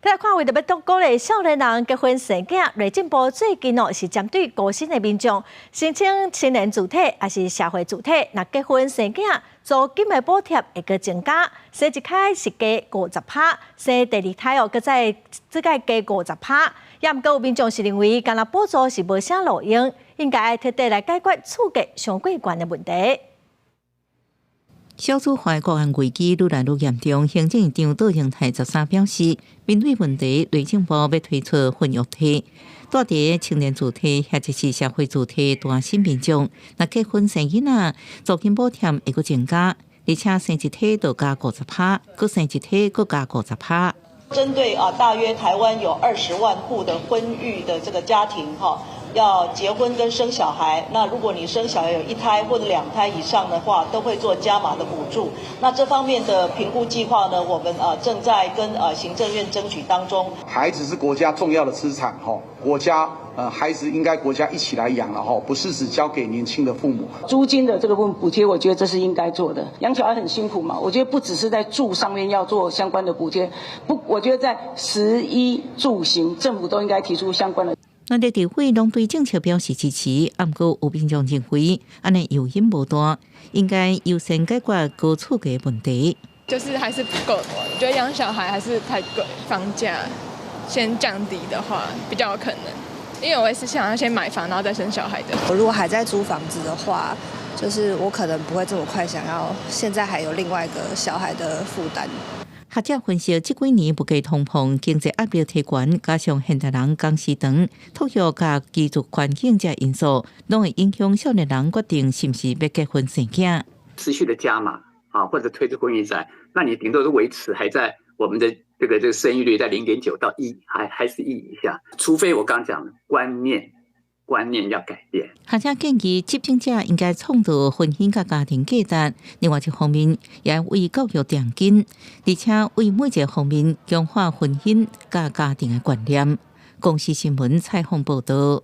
再来看为着要多鼓励少年人结婚生囝，内政部最近是针对高薪的民众申请青年主体还是社会主体，那结婚生囝租金的补贴会个增加，生一胎是加50%，生第二胎搁再加50%。也毋过有民众是认为，干那补助是无啥路用，应该彻底来解决厝价上贵悬的问题。小资化国安危机愈来愈严重，行政院长杜英泰13表示，面对问题，内政部要推出混育体，带伫青年主体或者是社会主体单身民众，若结婚生囡仔，租金补贴会阁增加，而且生一体就加50%，阁生一体阁加50%。针对大约台湾有20万户的婚育的这个家庭要结婚跟生小孩，那如果你生小孩有1胎或者2胎以上的话，都会做加码的补助。那这方面的评估计划呢，我们正在跟行政院争取当中。孩子是国家重要的资产国家孩子应该国家一起来养了不是只交给年轻的父母。租金的这个补贴，我觉得这是应该做的。养小孩很辛苦嘛，我觉得不只是在住上面要做相关的补贴，我觉得在食衣住行，政府都应该提出相关的。那立法会拢对政策表示支持，不过有民众认为，安尼诱因无大，应该优先解决高厝价问题。就是还是不够多，我觉得养小孩还是太贵，房价先降低的话比较有可能。因为我也是想要先买房，然后再生小孩的。我如果还在租房子的话，就是我可能不会这么快想要，现在还有另外一个小孩的负担。学者分析，这几年物价通膨、经济压力提悬，加上现代人工时长、托育甲居住环境这因素，拢会影响少年人决定是不是要结婚生囝。持续的加码或者推出婚育债，那你顶多是维持还在我们的这个生育率在0.9到1，还是1以下，除非我刚讲的观念要改变。学者建议，执政者应该创造婚姻甲家庭价值，另外一方面也为教育定根，而且为每一个方面强化婚姻甲家庭的观念。公视新闻采访报道。